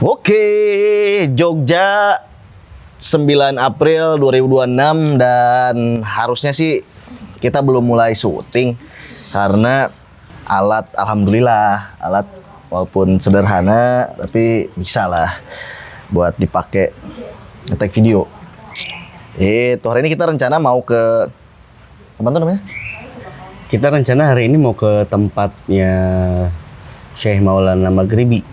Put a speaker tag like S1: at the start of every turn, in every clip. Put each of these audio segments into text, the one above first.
S1: Oke, Jogja 9 April 2026 dan harusnya sih kita belum mulai syuting karena alhamdulillah alat walaupun sederhana tapi bisa lah buat dipakai ngetek video. Hari ini kita rencana mau ke apa tuh namanya?
S2: Kita rencana hari ini mau ke tempatnya Syekh Maulana Maghribi.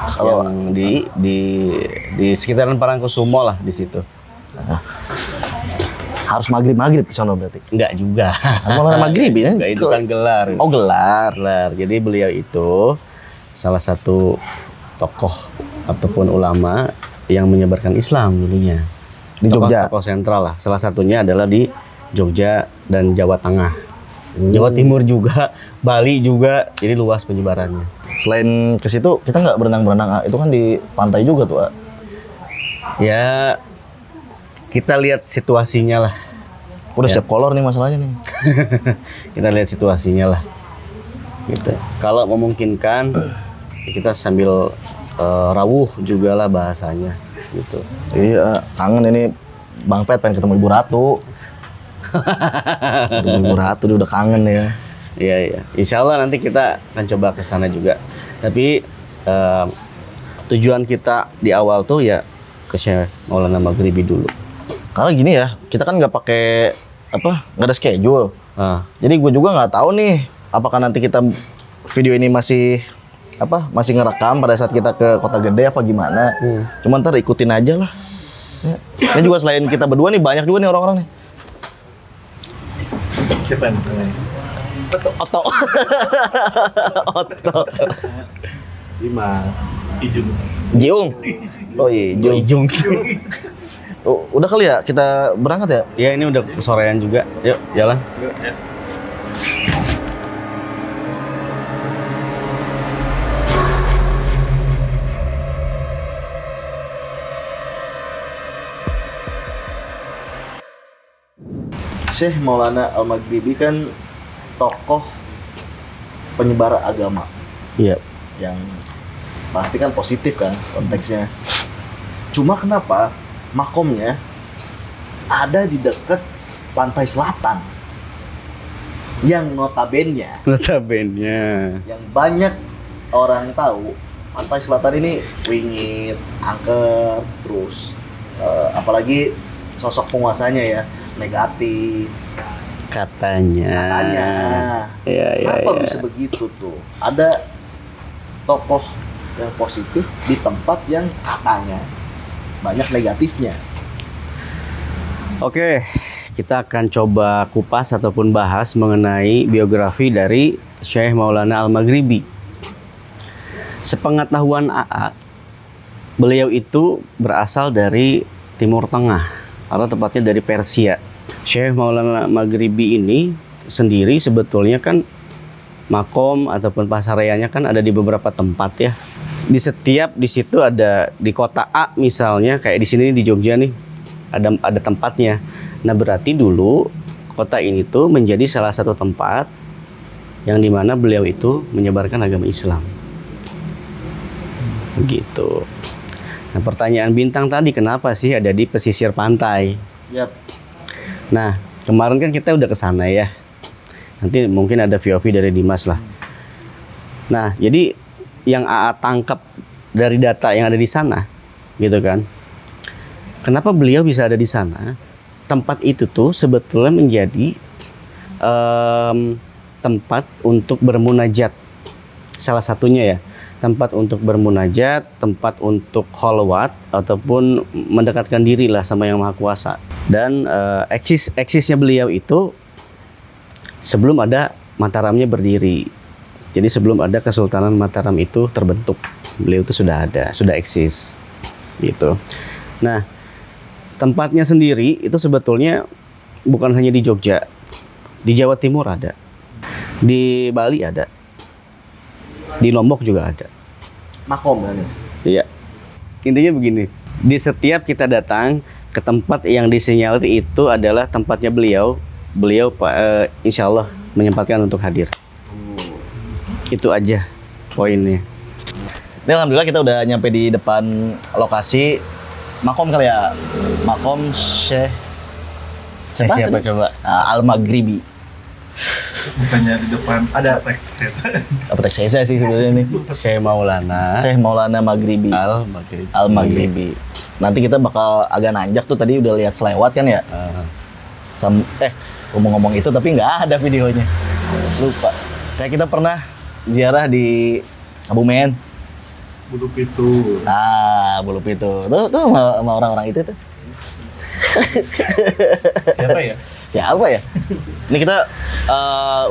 S1: Kalau
S2: yang di sekitaran Parangkusumo lah di situ.
S1: Harus maghrib di sana berarti.
S2: Enggak juga.
S1: Maulana Maghribi ya?
S2: Enggak, itu kan gelar.
S1: Oh, gelar.
S2: Jadi beliau itu salah satu tokoh ataupun ulama yang menyebarkan Islam dulunya.
S1: Di Jogja.
S2: Tokoh sentral lah. Salah satunya adalah di Jogja dan Jawa Tengah. Jawa Timur juga, Bali juga, jadi luas penyebarannya.
S1: Selain ke situ kita nggak berenang-berenang, itu kan di pantai juga tuh.
S2: Ya, kita lihat situasinya lah.
S1: Udah siap kolor nih masalahnya nih.
S2: Kita lihat situasinya lah. Gitu. Kalau memungkinkan, ya kita sambil rawuh juga lah bahasanya. Gitu.
S1: Iya, kangen ini Bang Pet pengen ketemu Ibu Ratu. Ibu Ratu dia udah kangen ya.
S2: Iya. Insya Allah nanti kita akan coba ke sana juga. Tapi tujuan kita di awal tuh ya ke Syekh Maulana Maghribi dulu.
S1: Karena gini ya, kita kan nggak pakai nggak ada schedule. Jadi gue juga nggak tahu nih, apakah nanti kita video ini masih ngerekam pada saat kita ke Kota Gede apa gimana. Cuman ntar ikutin aja lah. Ya. Dan juga selain kita berdua nih banyak juga nih orang-orang nih.
S3: Siapa yang
S1: Oto.
S3: Dimas, Ijung.
S1: Jiung. Oh iya, Jiung. Oh, udah kali ya kita berangkat ya?
S2: Ya ini udah sorean juga. Yuk jalan.
S3: Yuk, es.
S1: Syekh Maulana Al-Maghribi kan tokoh penyebar agama.
S2: Iya.
S1: Yang pasti kan positif kan konteksnya. Cuma kenapa makomnya ada di dekat pantai selatan? Yang notabene yang banyak orang tahu pantai selatan ini wingit, angker, terus apalagi sosok penguasanya ya negatif katanya. Kenapa bisa begitu tuh? Ada tokoh yang positif di tempat yang katanya banyak negatifnya.
S2: Oke, kita akan coba kupas ataupun bahas mengenai biografi dari Syekh Maulana Al-Maghribi. Sepengetahuan AA, beliau itu berasal dari Timur Tengah atau tepatnya dari Persia. Syekh Maulana Maghribi ini sendiri sebetulnya kan makom ataupun pasareannya kan ada di beberapa tempat ya. Di situ ada di kota A misalnya, kayak di sini di Jogja nih ada tempatnya. Nah berarti dulu kota ini tuh menjadi salah satu tempat yang dimana beliau itu menyebarkan agama Islam. Begitu. Nah pertanyaan bintang tadi, kenapa sih ada di pesisir pantai?
S1: Yap.
S2: Nah kemarin kan kita udah ke sana ya. Nanti mungkin ada VOV dari Dimas lah. Nah jadi yang AA tangkap dari data yang ada di sana, gitu kan? Kenapa beliau bisa ada di sana? Tempat itu tuh sebetulnya menjadi tempat untuk bermunajat. Salah satunya ya, tempat untuk bermunajat, tempat untuk kholwat ataupun mendekatkan diri lah sama Yang Maha Kuasa. Dan eksisnya beliau itu sebelum ada Mataramnya berdiri. Jadi sebelum ada Kesultanan Mataram itu terbentuk, beliau itu sudah ada, sudah eksis, gitu. Nah, tempatnya sendiri itu sebetulnya bukan hanya di Jogja, di Jawa Timur ada, di Bali ada, di Lombok juga ada.
S1: Makom kan ya?
S2: Iya. Intinya begini, di setiap kita datang ke tempat yang disinyalir itu adalah tempatnya beliau insya Allah menyempatkan untuk hadir. Itu aja poinnya.
S1: Ini alhamdulillah kita udah nyampe di depan lokasi makom kali ya. Makom Syekh
S2: Siapa coba?
S1: Al-Maghribi.
S3: Bukannya di depan ada teks ya?
S1: Apa teks saya sih sebenarnya nih.
S2: Syekh
S1: Maulana Maghribi.
S2: Al-Maghribi.
S1: Al-Maghribi. Nanti kita bakal agak nanjak tuh, tadi udah lihat selewat kan ya. Ngomong-ngomong itu tapi nggak ada videonya. Lupa. Kayak kita pernah ziarah di Kebumen.
S3: Bulu Pitu.
S1: Bulu Pitu. Tuh sama orang-orang itu tuh.
S3: Siapa ya?
S1: Siapa ya? Ini kita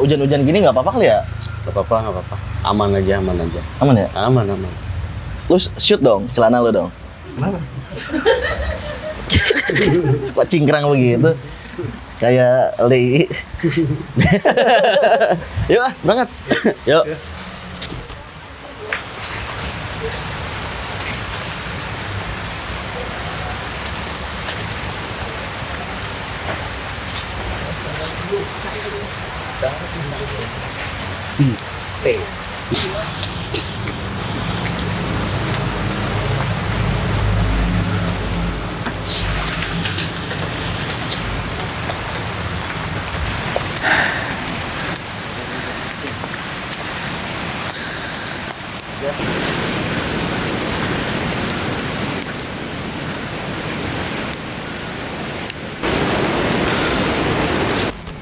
S1: hujan-hujan gini nggak apa-apa kali ya?
S2: Nggak apa-apa. Aman aja.
S1: Aman ya?
S2: Aman.
S1: Lu shoot dong, celana lu dong.
S3: Kenapa?
S1: Kok cingkrang begitu? Kayak Li. Yuk berangkat.
S2: Yuk.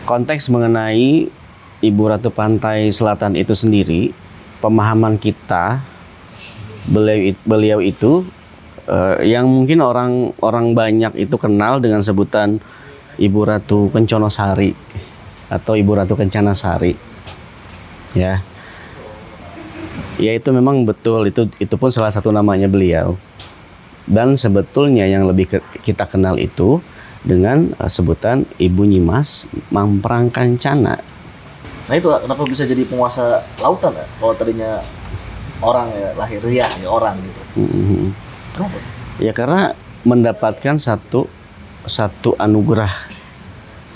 S2: Konteks mengenai Ibu Ratu Pantai Selatan itu sendiri, pemahaman kita, beliau itu yang mungkin orang banyak itu kenal dengan sebutan Ibu Ratu Kenconosari atau Ibu Ratu Kencanasari, ya. Ya itu memang betul, itu pun salah satu namanya beliau. Dan sebetulnya yang lebih kita kenal itu dengan sebutan Ibu Nyimas Mamprang Kancana.
S1: Nah itu kenapa bisa jadi penguasa lautan ya? Kalau tadinya orang ya, lahiriah ya orang gitu. Kenapa?
S2: Ya karena mendapatkan satu anugerah,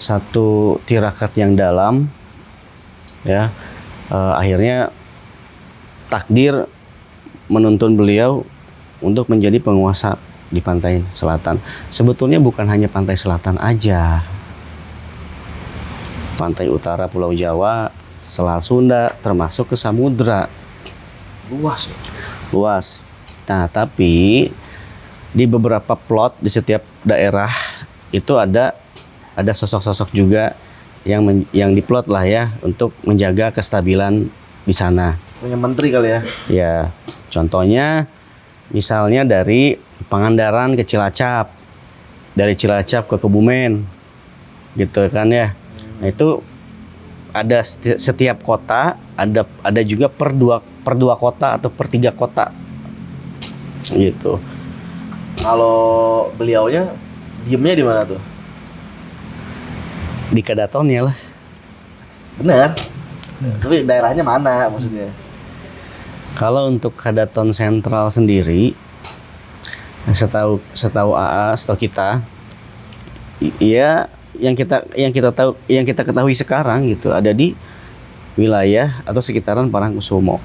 S2: satu tirakat yang dalam, ya. Akhirnya takdir menuntun beliau untuk menjadi penguasa di pantai selatan. Sebetulnya bukan hanya pantai selatan aja. Pantai utara Pulau Jawa, Selat Sunda, termasuk ke samudra.
S1: Luas.
S2: Luas. Nah, tapi di beberapa plot di setiap daerah itu ada sosok-sosok juga yang diplot lah ya untuk menjaga kestabilan di sana.
S1: Punya menteri kali ya?
S2: Ya, contohnya misalnya dari Pangandaran ke Cilacap, dari Cilacap ke Kebumen, gitu kan ya. Nah itu ada setiap kota ada juga per dua kota atau per 3 kota, gitu.
S1: Kalau beliaunya diemnya di mana tuh?
S2: Di Kadatonnya lah.
S1: Bener. Tapi daerahnya mana maksudnya?
S2: Kalau untuk Kadaton Sentral sendiri, setahu AA, setahu kita, ya yang kita ketahui sekarang gitu ada di wilayah atau sekitaran Parangkusumo.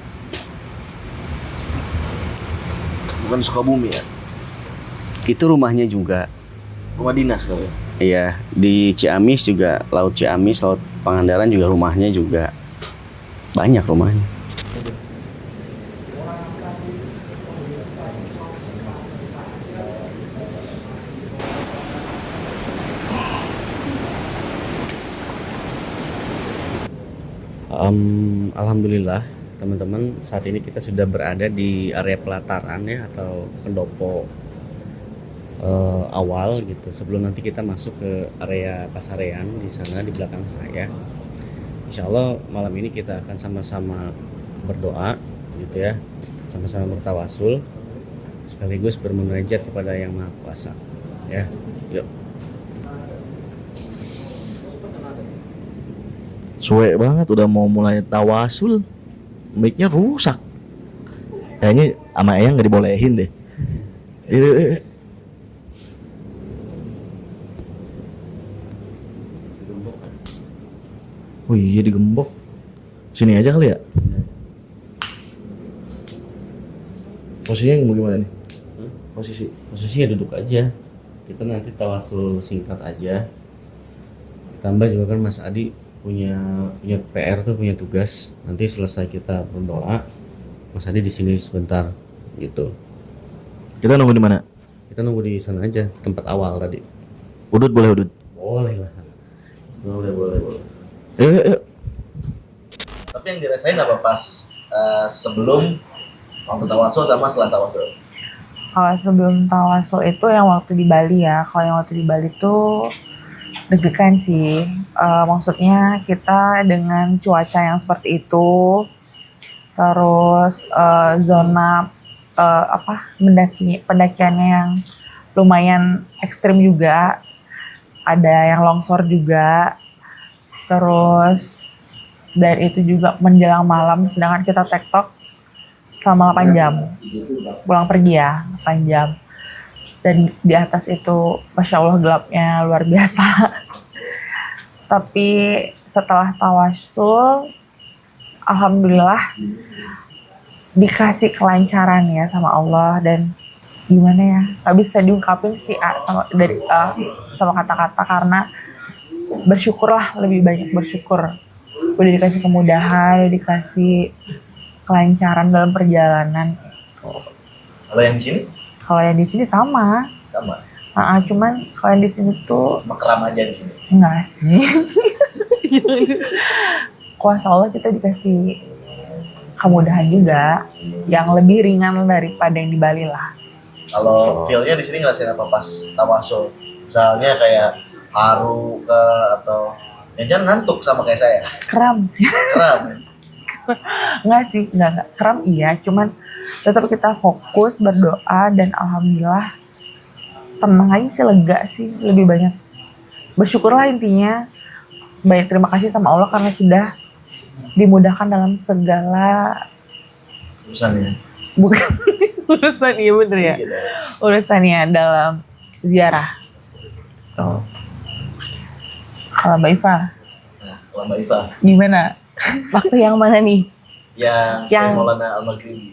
S1: Bukan Sukabumi ya?
S2: Itu rumahnya juga.
S1: Rumah dinas kali ya?
S2: Iya, di Ciamis juga, Laut Ciamis, Laut Pangandaran juga rumahnya juga banyak rumahnya. Alhamdulillah teman-teman, saat ini kita sudah berada di area pelataran ya atau pendopo awal gitu, sebelum nanti kita masuk ke area pasarean di sana di belakang saya. Insya Allah malam ini kita akan sama-sama berdoa gitu ya, sama-sama bertawasul sekaligus bermunajat kepada Yang Maha Kuasa ya. Yuk.
S1: Suwe banget udah mau mulai tawasul, mic-nya rusak. Kayaknya sama Eyang nggak dibolehin deh. Oh iya digembok. Sini aja kali ya. Posisinya bagaimana nih?
S2: Posisinya duduk aja. Kita nanti tawasul singkat aja. Tambah juga kan Mas Adi punya PR tuh, punya tugas. Nanti selesai kita berdoa, Mas Adi di sini sebentar gitu.
S1: Kita nunggu di mana?
S2: Kita nunggu di sana aja, tempat awal tadi.
S1: Udut boleh udut.
S2: Boleh lah. Boleh.
S1: Yuk. Tapi yang dirasain apa pas sebelum waktu tawasul sama setelah tawasul?
S4: Kalau sebelum tawasul itu yang waktu di Bali ya. Kalau yang waktu di Bali tuh deg-degan sih. Maksudnya kita dengan cuaca yang seperti itu, terus zona pendakiannya yang lumayan ekstrim juga. Ada yang longsor juga. Terus dan itu juga menjelang malam, sedangkan kita tektok selama 8 jam. Pulang pergi ya, 8 jam. Dan di atas itu, Masya Allah gelapnya luar biasa. Tapi setelah tawasul, Alhamdulillah dikasih kelancaran ya sama Allah. Dan gimana ya, gak bisa diungkapin sih sama kata-kata, karena bersyukurlah, lebih banyak bersyukur. Udah dikasih kemudahan, udah dikasih kelancaran dalam perjalanan.
S1: Kalau yang di sini?
S4: Kalau yang di sini sama.
S1: Sama.
S4: Cuman kalau yang di sini tuh
S1: Makram aja di sini.
S4: enggak sih. Kuasa Allah kita dikasih kemudahan juga yang lebih ringan daripada yang di Bali lah.
S1: Kalau feel-nya di sini ngerasain apa pas tawasul? Misalnya kayak haru ke atau jangan ngantuk sama kayak saya.
S4: Kram sih.
S1: Kram.
S4: Enggak sih, enggak. Kram iya, cuman tetap kita fokus berdoa dan alhamdulillah tenang aja sih, lega sih, lebih banyak bersyukurlah intinya. Banyak terima kasih sama Allah karena sudah dimudahkan dalam segala
S1: Urusannya.
S4: bukan urusan, iya bener ya,
S1: Gitu.
S4: urusannya dalam ziarah. Tuh. Kalau Mbak Iva,
S1: Nah, kalau Mbak Iva,
S4: gimana?
S5: Waktu yang mana nih?
S1: yang Syekh Maulana Al-Maghribi.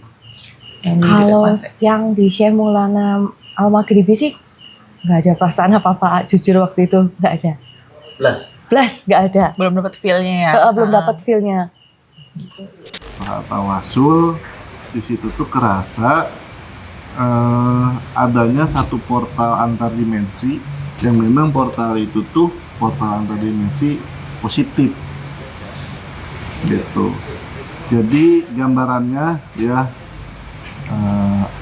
S4: Yang di dekat
S5: Kalau
S4: pantai.
S5: yang di Syekh Maulana Al-Maghribi sih nggak ada perasaan apa-apa, jujur waktu itu nggak ada. Blas, nggak ada.
S4: Belum dapat feel-nya ya?
S5: Belum dapat feel-nya.
S3: Saat tawasul di situ tuh kerasa adanya satu portal antar dimensi, yang memang portal itu tuh portal antar dimensi positif gitu. Jadi gambarannya ya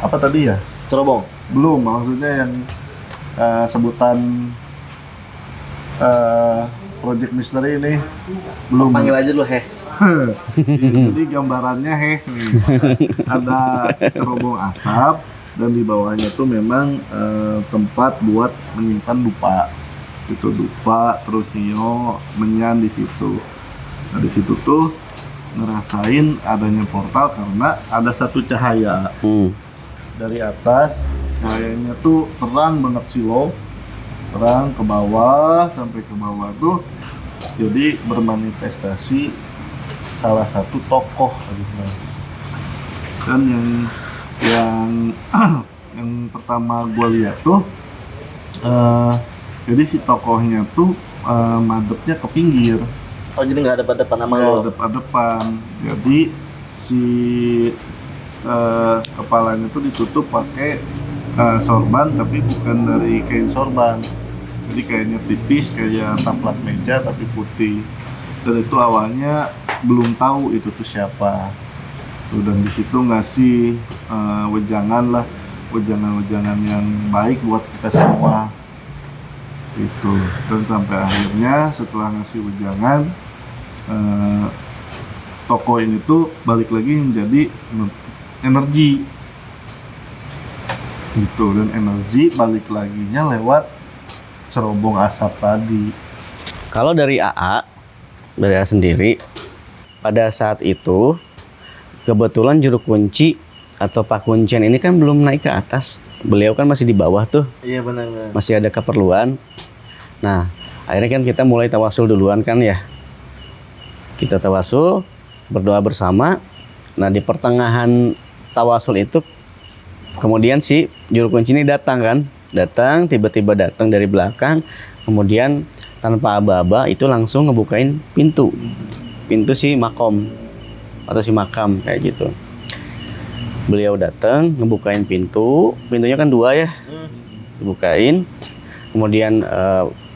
S3: apa tadi ya?
S1: Cerobong.
S3: Belum, maksudnya yang sebutan Project Misteri ini belum.
S1: Panggil aja dulu heh.
S3: Jadi gambarannya nih. Ada cerobong asap dan di bawahnya tuh memang tempat buat menyimpan dupa. Itu dupa, terus sio, menyan di situ. Nah di situ tuh ngerasain adanya portal karena ada satu cahaya dari atas. Cahayanya tuh terang banget silo, terang ke bawah sampai ke bawah tuh. Jadi bermanifestasi salah satu tokoh dan yang pertama gue lihat tuh jadi si tokohnya tuh madepnya ke pinggir.
S1: Oh jadi nggak ada depan sama lo?
S3: Depan. Jadi si kepalanya tuh ditutup pakai sorban, tapi bukan dari kain sorban. Jadi kayaknya tipis, kayak taplak meja tapi putih. Dan itu awalnya belum tahu itu tuh siapa. Tuh, dan di situ ngasih wejangan yang baik buat kita semua. Itu. Dan sampai akhirnya setelah ngasih wejangan, toko ini tuh balik lagi menjadi energi. Gitu. Dan energi balik laginya lewat cerobong asap tadi.
S2: Kalau dari AA sendiri, pada saat itu kebetulan juru kunci atau Pak Kuncian ini kan belum naik ke atas. Beliau kan masih di bawah tuh,
S1: Iya benar.
S2: masih ada keperluan. Nah, akhirnya kan kita mulai tawasul duluan kan ya. Kita tawasul, berdoa bersama. Nah, di pertengahan tawasul itu Kemudian si juru kunci ini datang tiba-tiba datang dari belakang, kemudian tanpa aba-aba itu langsung ngebukain pintu si makom atau si makam kayak gitu. Beliau datang ngebukain pintunya kan 2 ya, dibukain, kemudian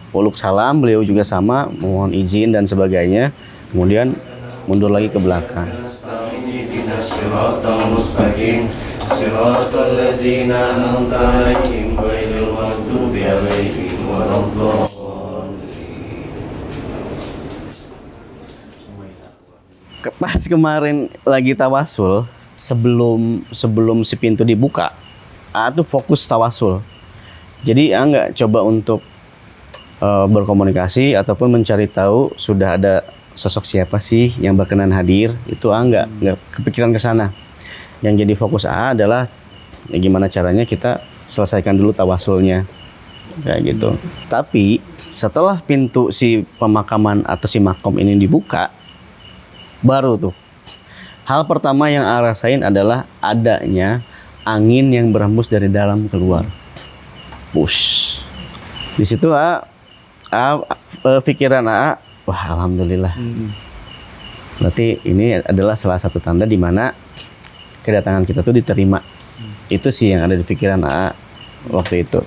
S2: uluk salam, beliau juga sama, mohon izin dan sebagainya, kemudian mundur lagi ke belakang. Pas kemarin lagi tawasul, sebelum si pintu dibuka, tuh fokus tawasul. Jadi nggak coba untuk berkomunikasi ataupun mencari tahu sudah ada sosok siapa sih yang berkenan hadir, itu nggak kepikiran ke sana. Yang jadi fokus adalah ya gimana caranya kita selesaikan dulu tawasulnya kayak gitu. Tapi setelah pintu si pemakaman atau si makom ini dibuka, baru tuh hal pertama yang rasain adalah adanya angin yang berhembus dari dalam keluar. Push. Di situ pikiran wah alhamdulillah. Berarti ini adalah salah satu tanda di mana kedatangan kita tuh diterima. Itu sih yang ada di pikiran waktu itu.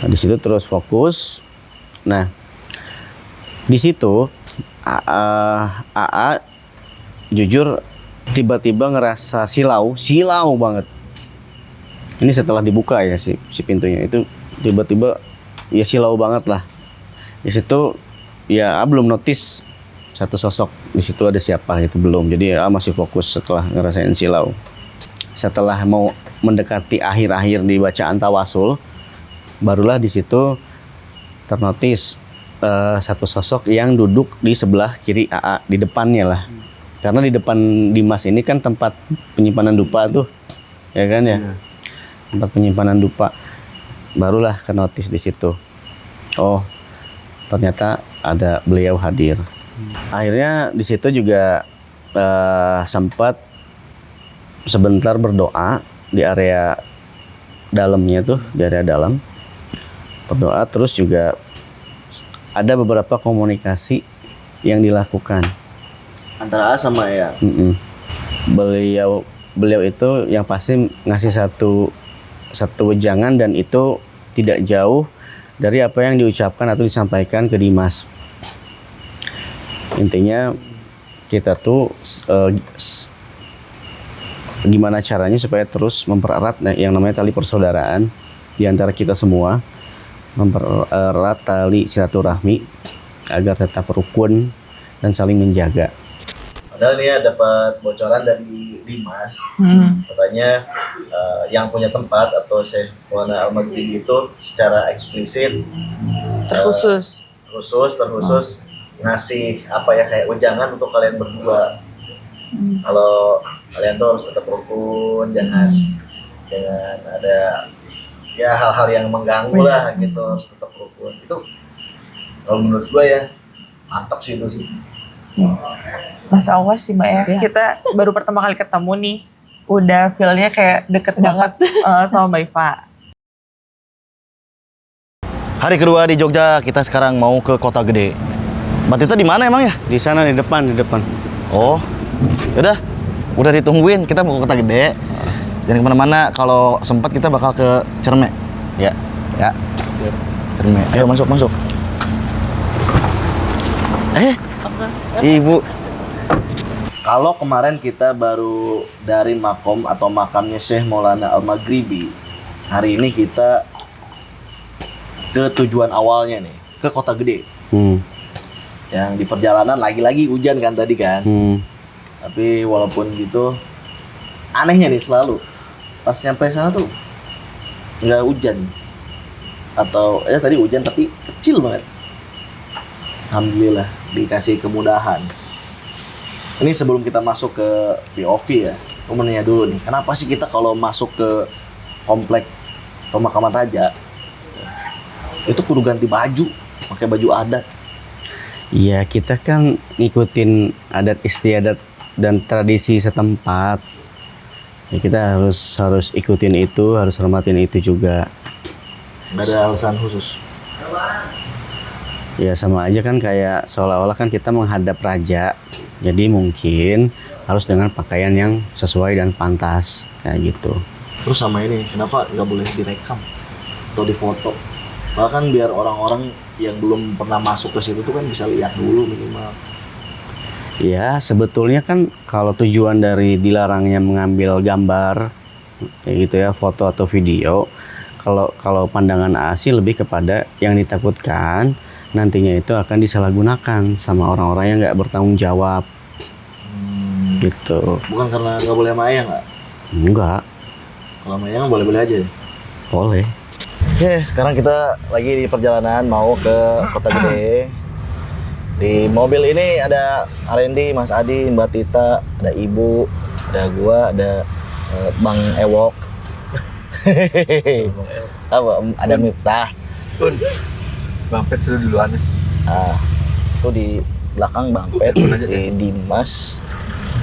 S2: Nah, di situ terus fokus. Nah, di situ jujur tiba-tiba ngerasa silau banget. Ini setelah dibuka ya si pintunya itu tiba-tiba ya silau banget lah. Di situ ya belum notice satu sosok di situ ada siapa itu belum. Jadi masih fokus setelah ngerasain silau. Setelah mau mendekati akhir-akhir di bacaan tawasul, barulah di situ ternotis satu sosok yang duduk di sebelah kiri di depannya lah. Karena di depan Dimas ini kan tempat penyimpanan dupa tuh, ya kan ya. Tempat penyimpanan dupa. Barulah ke notis di situ. Oh, ternyata ada beliau hadir. Akhirnya di situ juga sempat sebentar berdoa di area dalamnya tuh, di area dalam. Berdoa terus juga ada beberapa komunikasi yang dilakukan
S1: Antara A sama E ya.
S2: Beliau itu yang pasti ngasih satu wejangan dan itu tidak jauh dari apa yang diucapkan atau disampaikan ke Dimas. Intinya kita tuh gimana caranya supaya terus mempererat yang namanya tali persaudaraan di antara kita semua, mempererat tali silaturahmi agar tetap rukun dan saling menjaga.
S1: Padahal nih ya dapat bocoran dari Dimas, katanya yang punya tempat atau Syekh Maulana Al-Maghribi itu secara eksplisit terkhusus ngasih apa ya kayak wejangan untuk kalian berdua. Kalau kalian tuh harus tetap rukun, jangan ada ya hal-hal yang mengganggu lah gitu, harus tetap rukun. Itu kalau menurut gue ya mantap sih itu sih.
S4: Masya Allah sih Mbak ya, kita baru pertama kali ketemu nih, udah feel-nya kayak deket banget sama Mbak Iva.
S1: Hari kedua di Jogja, kita sekarang mau ke Kota Gede. Mbak Tita di mana emang ya?
S2: Di sana di depan.
S1: Oh, yaudah, udah ditungguin. Kita mau ke Kota Gede. Jangan kemana-mana. Kalau sempat kita bakal ke Cerme. Ya. Cerme. Ayo masuk. Ibu. Kalau kemarin kita baru dari makom atau makamnya Syekh Maulana Al-Maghribi, hari ini kita ke tujuan awalnya nih, ke Kota Gede. Yang di perjalanan lagi-lagi hujan kan tadi kan. Tapi walaupun gitu, anehnya nih selalu pas nyampe sana tuh nggak hujan. Atau tadi hujan tapi kecil banget. Alhamdulillah dikasih kemudahan. Ini sebelum kita masuk ke POV ya, aku mau nanya dulu nih, kenapa sih kita kalau masuk ke komplek pemakaman raja itu kudu ganti baju, pakai baju adat?
S2: Iya, kita kan ngikutin adat istiadat dan tradisi setempat. Ya kita harus ikutin itu, harus hormatin itu juga.
S1: Nggak ada alasan khusus.
S2: Ya sama aja kan kayak seolah-olah kan kita menghadap raja. Jadi mungkin harus dengan pakaian yang sesuai dan pantas kayak gitu.
S1: Terus sama ini, kenapa nggak boleh direkam atau difoto? Bahkan biar orang-orang yang belum pernah masuk ke situ tuh kan bisa lihat dulu minimal.
S2: Ya sebetulnya kan kalau tujuan dari dilarangnya mengambil gambar kayak gitu ya, foto atau video, kalau pandangan A sih lebih kepada yang ditakutkan nantinya itu akan disalahgunakan sama orang-orang yang nggak bertanggung jawab. Gitu.
S1: Bukan karena nggak boleh sama ayah nggak?
S2: Enggak,
S1: Kalau sama ayah boleh-boleh aja.
S2: boleh.
S1: Oke, sekarang kita lagi di perjalanan mau ke Kota Gede. Di mobil ini ada Arendi, Mas Adi, Mbak Tita, ada Ibu, ada gua, ada Bang Ewok. Apa? Ada Miftah.
S3: Bang Pet sudah duluan.
S1: Ah, itu di belakang Bang Pet, di Dimas,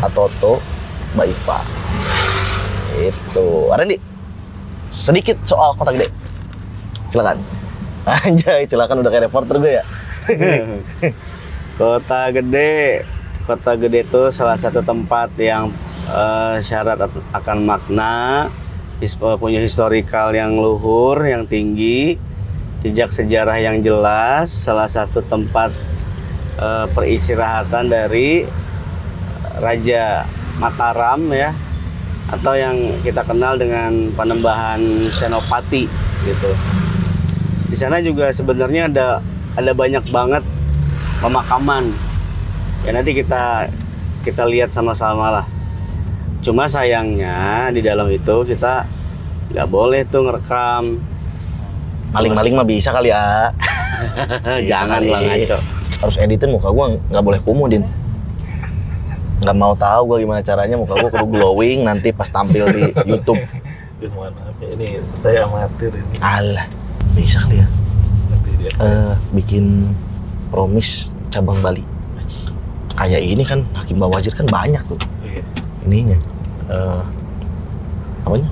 S1: Atoto, Mbak Ipa. Itu. Arendi, sedikit soal Kota Gede. Silakan. Anjay, silakan, udah kayak reporter gue ya.
S2: Kota Gede itu salah satu tempat yang syarat akan makna, punya historikal yang luhur, yang tinggi, jejak sejarah yang jelas, salah satu tempat peristirahatan dari Raja Mataram ya, atau yang kita kenal dengan Panembahan Senopati gitu. Di sana juga sebenarnya ada banyak banget pemakaman. Ya nanti kita lihat sama-sama lah. Cuma sayangnya di dalam itu kita nggak boleh tuh ngerekam.
S1: Maling-maling mah bisa kali ya.
S2: Jangan lah ngaco.
S1: Harus editin muka gua, nggak boleh kumuh, Din. Nggak mau tahu gua gimana caranya muka gua kudu glowing nanti pas tampil di YouTube.
S3: Mohon maaf ya, ini saya amatir ini.
S1: Alah, bisa kali ya.
S3: Nanti dia
S1: Bikin promis cabang Bali. Kayak ini kan Hakim Bawazir kan banyak tuh.
S3: Iya.
S1: Ininya. Apanya?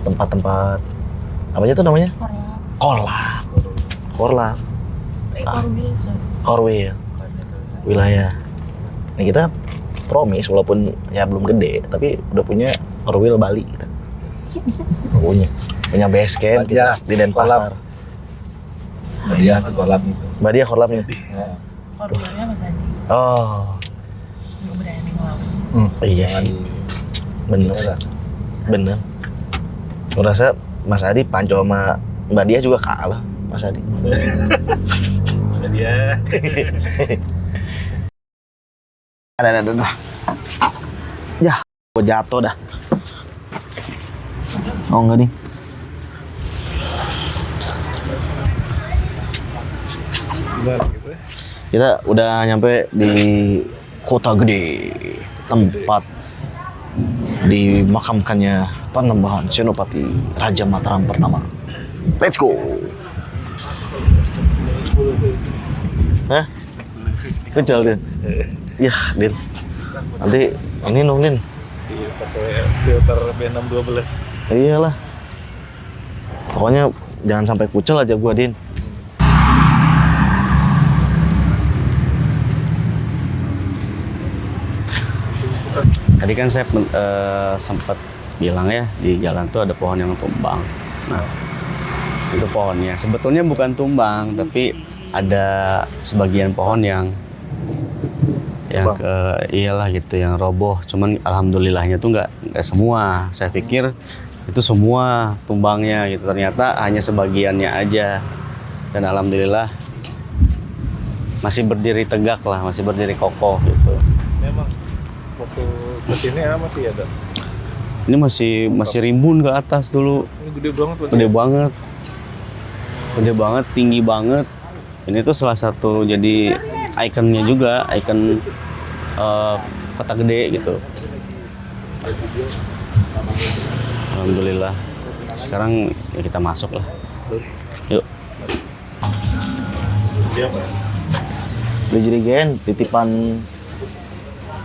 S1: Tempat-tempat apanya tuh namanya? Korla. Korla. Korwil. Wilayah. Nah kita promis walaupun ya belum gede tapi udah punya Korwil Bali kita. Punya base camp kita di Denpasar.
S3: Iya tuh kolam itu.
S1: Mbak dia korlapnya.
S4: Korwilnya Mas Adi.
S1: Oh,
S4: Nggak berani ngelawan.
S1: iya sih. Bener. Bener. Merasa Mas Adi panco sama Mbak dia juga kalah, Mas Adi.
S3: Dia.
S1: Ada. Ya, gua jatuh dah. Oh enggak nih.
S3: Gimana gitu ya?
S1: Kita udah nyampe di Kota Gede, tempat dimakamkannya Panembahan Senopati Raja Mataram pertama. Let's go. Hah? Kecil, Din. Ya, Din. Nanti ini dong, Din.
S3: Iya, pakai filter B612.
S1: Iyalah. Pokoknya jangan sampai kucel aja gua, Din.
S2: Tadi kan saya sempat bilang ya di jalan tuh ada pohon yang tumbang. Nah, itu pohonnya sebetulnya bukan tumbang, tapi ada sebagian pohon yang iyalah gitu yang roboh. Cuman alhamdulillahnya tuh nggak semua. Saya pikir itu semua tumbangnya gitu. Ternyata hanya sebagiannya aja. Dan alhamdulillah masih berdiri tegak lah, masih berdiri kokoh gitu.
S3: Memang waktu kesini masih ada.
S2: Ini masih rimbun ke atas dulu.
S3: Ini gede banget.
S2: Gede banget, tinggi banget. Ini tuh salah satu jadi ikonnya juga, ikon Kota Gede gitu. Alhamdulillah. Sekarang ya kita masuk lah. Yuk.
S1: Beli jerigen, titipan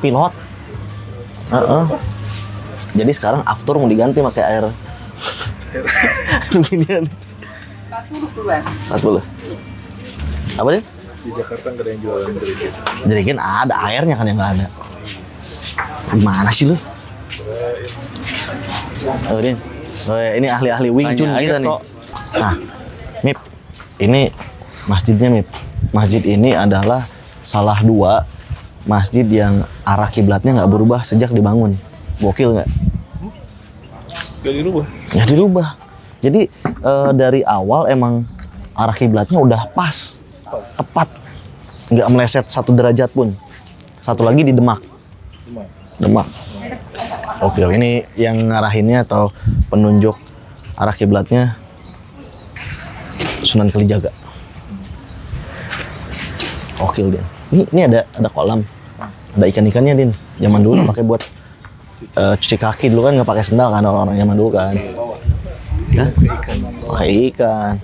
S1: pilot. Jadi sekarang after mau diganti pakai air beginian. 40. Apa deh?
S3: Di Jakarta nggak ada yang jualan jerigen.
S1: Jerigen ada, airnya kan yang nggak ada. Gimana sih lu? Oh, Din. Oh, ya, ini ahli-ahli Wing Chun
S2: Tanya
S1: kita
S2: aja,
S1: nih.
S2: Tok.
S1: Nah, Mip, ini masjidnya Mip. Masjid ini adalah salah 2 masjid yang arah kiblatnya nggak berubah sejak dibangun. Gokil nggak?
S3: Gak dirubah.
S1: Ya dirubah. Jadi dari awal emang arah kiblatnya udah pas, tepat, nggak meleset 1 derajat pun. Satu lagi di Demak. Demak. Oke, ini yang ngarahinnya atau penunjuk arah kiblatnya Sunan Kalijaga. Oke, Din. Ini ada kolam, ada ikan-ikannya, Din. Zaman dulu pakai buat cuci kaki dulu kan, nggak pakai sendal kan orang-orang zaman dulu kan. Hah? Pakai ikan.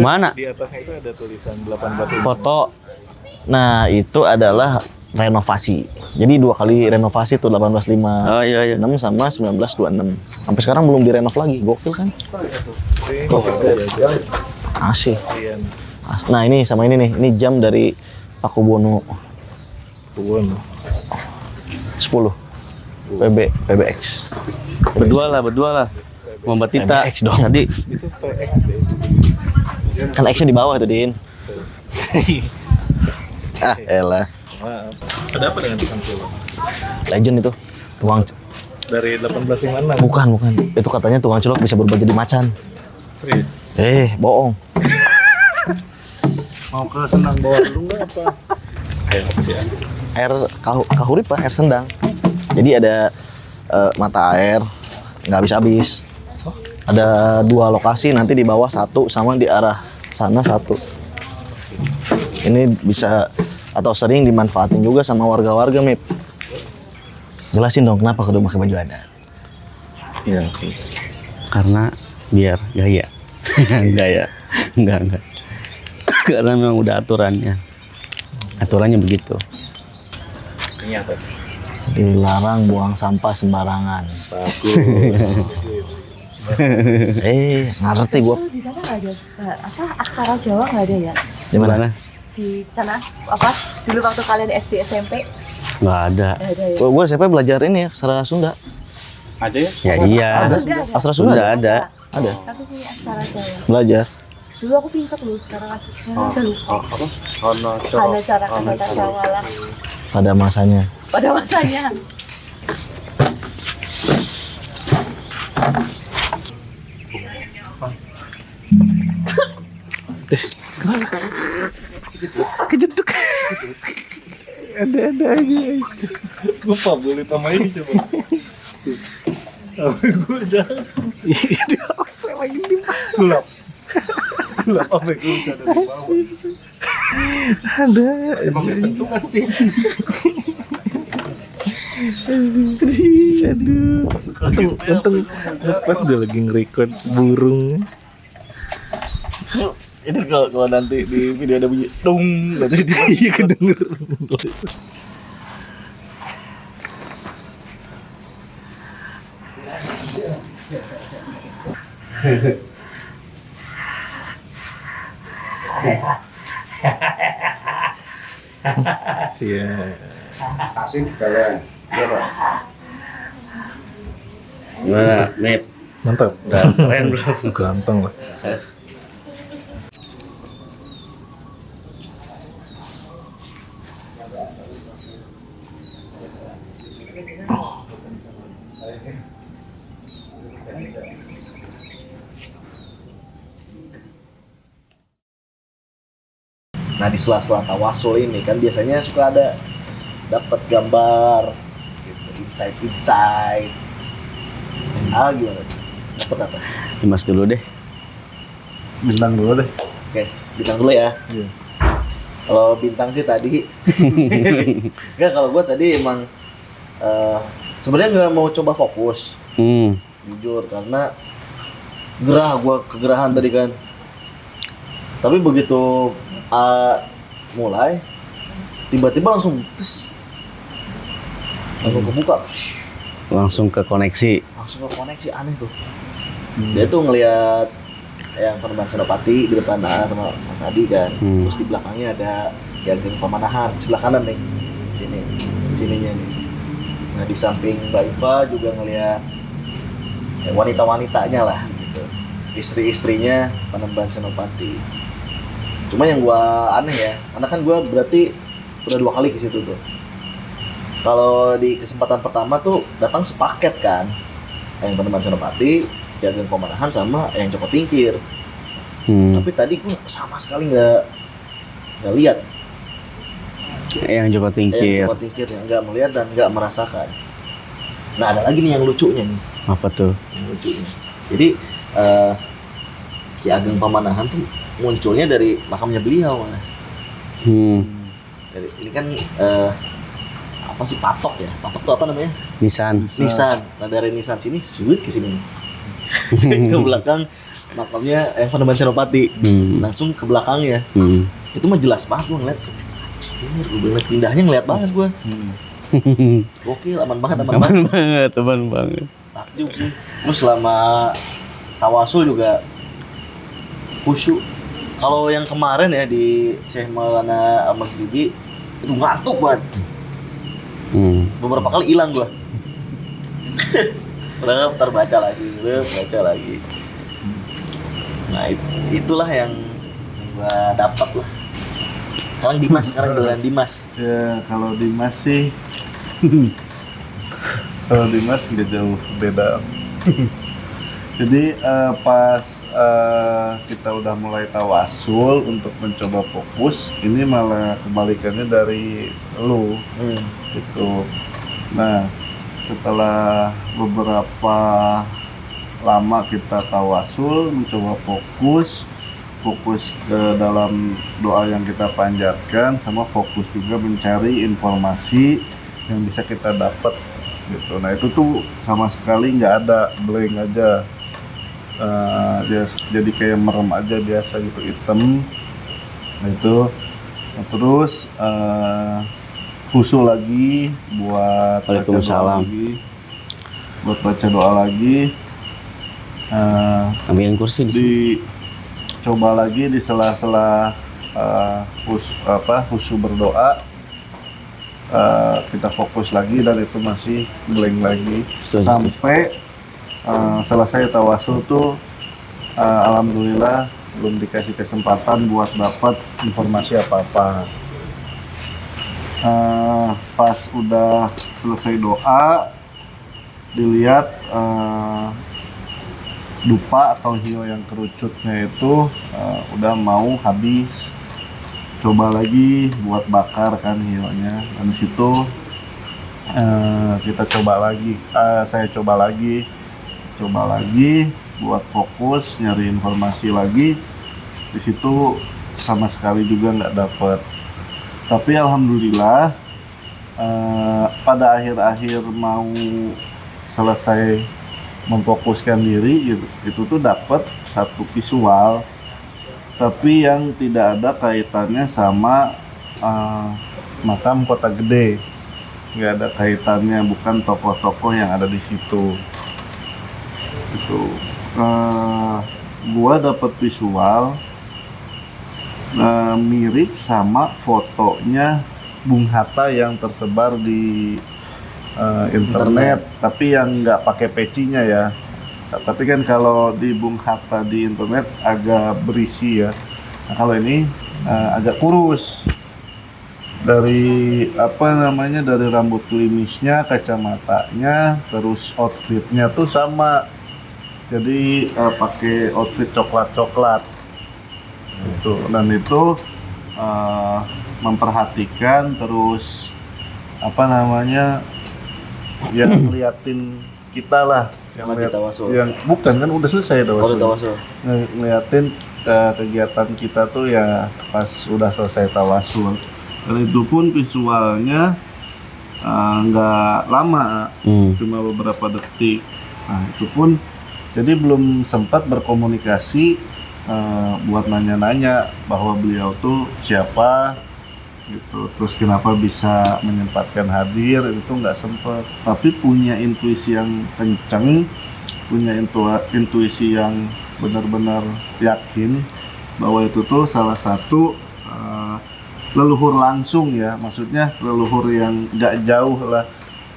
S2: Mana?
S3: Di atasnya itu ada tulisan 18
S2: Foto.
S1: Nah, itu adalah renovasi. Jadi 2 kali renovasi tuh 1856
S2: Oh iya.
S1: sama 1926. Sampai sekarang belum direnov lagi. Gokil kan? Asih. Nah, ini sama ini nih. Ini jam dari Pakubono 10 PBX.
S2: Berdua lah. Sama Mbak Tita.
S1: PBX dong.
S2: Tadi.
S3: Itu PX deh.
S1: Kan X-nya di bawah tuh, Din. Elah.
S3: Maaf. Ada apa dengan tukang cilok?
S1: Legend itu. Tukang
S3: Dari 1856.
S1: bukan. Itu katanya tukang cilok bisa berubah jadi macan.
S3: Serius?
S1: Bohong.
S3: Mau ke Senang bawa dulu nggak apa? Ayo sih.
S1: Air kahurip Pak, air sendang. Jadi ada mata air nggak habis-habis. Ada 2 lokasi, nanti di bawah 1 sama di arah sana 1. Ini bisa atau sering dimanfaatin juga sama warga-warga, Mip. Jelasin dong kenapa kudu pakai baju adat.
S2: Ya. Karena biar gaya. Gaya. Enggak. Karena memang udah aturannya. Aturannya begitu.
S3: Ini apa?
S1: Dilarang buang sampah sembarangan. Ngerti gua.
S5: Di sana nggak ada aksara Jawa nggak ada ya?
S1: Di mana?
S5: Di sana dulu waktu kalian SD SMP
S2: Nggak ada.
S5: nggak ada ya?
S1: Gua SMP belajar ini ya, aksara Sunda.
S3: Ada ya?
S2: Ya iya.
S5: Sunda ada.
S1: Aksara Sunda
S2: Sunda ada.
S1: Ada.
S5: Tapi sih aksara Jawa.
S1: Belajar.
S5: Dulu aku pintar loh, sekarang udah lupa. Ada cara kata Jawa lah
S1: Pada masanya.
S5: pada masanya.
S3: Kejeduk. Ada aja. Gue favorit sama ini coba. Gue jangan. Ini apa lagi di sulap. Sulap apa gue bisa ada di bawah. Ada. Emang bentukan sih. Aduh. Untung pas udah lagi nge-record burung.
S1: Itu kalau nanti di video ada bunyi dong, nanti
S3: Iya kedenger. Siap.
S2: Gimana, Mip?
S3: Mantap.
S2: Udah keren belum?
S3: Ganteng lah.
S1: Nah, di sela-sela tawasul ini kan biasanya suka ada dapat gambar gitu, insight. Gimana? Dapat apa?
S2: Dimas dulu deh.
S3: Bintang dulu deh.
S1: Oke, bintang dulu ya.
S3: Iya.
S1: Kalau bintang sih tadi, enggak, kalau gue tadi emang sebenarnya nggak mau coba fokus, jujur, karena kegerahan tadi kan. Tapi begitu mulai, tiba-tiba langsung kebuka.
S2: Langsung ke koneksi.
S1: Langsung ke koneksi, aneh tuh. Dia tuh ngelihat yang Penerbang Senopati di depan sama Mas Adi kan. Terus di belakangnya ada Ki Ageng Pamanahan sebelah kanan nih. Sininya nih. Nah di samping Mbak Iva juga ngelihat wanita-wanitanya lah gitu. Istri-istrinya Penerbang Senopati. Cuma yang gua aneh ya, karena kan gua berarti udah 2 kali ke situ tuh. Kalau di kesempatan pertama tuh datang sepaket kan. Yang Penerbang Senopati, Ki Ageng Pamanahan sama yang Joko Tingkir. Tapi tadi gua sama sekali nggak lihat.
S2: Yang Joko Tingkir.
S1: Yang Joko Tingkir yang nggak melihat dan nggak merasakan. Nah ada lagi nih yang lucunya nih.
S2: Apa tuh?
S1: Yang lucunya. Jadi Ki Ageng Pamanahan tuh munculnya dari makamnya beliau malah. Ini kan apa sih patok ya? Patok tuh apa namanya?
S2: Nisan.
S1: Nah dari Nisan sini sulit ke sini. Ke belakang makamnya Penerbang Senopati. Langsung ke belakangnya. Itu mah jelas banget gue ngeliat. Gue bilang pindahnya ngeliat banget gue. Gokil, aman banget. Takjub sih. Terus selama tawasul juga khusyuk. Kalau yang kemarin ya di Syekh Maulana Al-Maghribi itu ngantuk banget. Beberapa kali hilang gua. Ntar baca lagi. Nah itulah yang gua dapat lah. Sekarang giliran Dimas.
S3: Ya kalau Dimas sih, kalau Dimas nggak jauh beda. Jadi pas kita udah mulai tawasul untuk mencoba fokus, ini malah kebalikannya dari lu gitu. Nah setelah beberapa lama kita tawasul mencoba fokus ke dalam doa yang kita panjatkan, sama fokus juga mencari informasi yang bisa kita dapat gitu. Nah itu tuh sama sekali nggak ada, blank aja. Jadi kayak merem aja biasa gitu, hitam. Nah itu terus khusyuk lagi buat
S2: Waalaikumsalam.
S3: baca doa lagi.
S2: Ambilin kursi
S3: Coba lagi di sela-sela khusyuk berdoa, kita fokus lagi dan itu masih blank lagi. Sampai selesai tawasul tuh alhamdulillah belum dikasih kesempatan buat dapat informasi apa-apa. Pas udah selesai doa, dilihat dupa atau hiyo yang kerucutnya itu udah mau habis. Coba lagi buat bakar kan hionya, dan di situ kita saya coba lagi buat fokus nyari informasi lagi. Di situ sama sekali juga nggak dapet. Tapi alhamdulillah pada akhir-akhir mau selesai memfokuskan diri itu tuh dapat satu visual, tapi yang tidak ada kaitannya sama makam Kota Gede. Nggak ada kaitannya, bukan tokoh-tokoh yang ada di situ. Itu gua dapat visual mirip sama fotonya Bung Hatta yang tersebar di internet, tapi yang nggak pakai pecinya ya. Tapi kan kalau di Bung Hatta di internet agak berisi ya. Nah, kalau ini agak kurus. Dari dari rambut klimisnya, kacamatanya, terus outfitnya tuh sama. Jadi pakai outfit coklat-coklat. Dan itu memperhatikan, terus yang ngeliatin kita lah, yang bukan kan udah selesai tawasul. Ngeliatin kegiatan kita tuh ya pas udah selesai tawasul. Dan itu pun visualnya nggak lama, cuma beberapa detik. Nah itu pun jadi belum sempat berkomunikasi buat nanya-nanya bahwa beliau tuh siapa, gitu. Terus kenapa bisa menyempatkan hadir itu nggak sempet, tapi punya intuisi yang kenceng, punya intuisi yang benar-benar yakin bahwa itu tuh salah satu leluhur langsung ya, maksudnya leluhur yang nggak jauh lah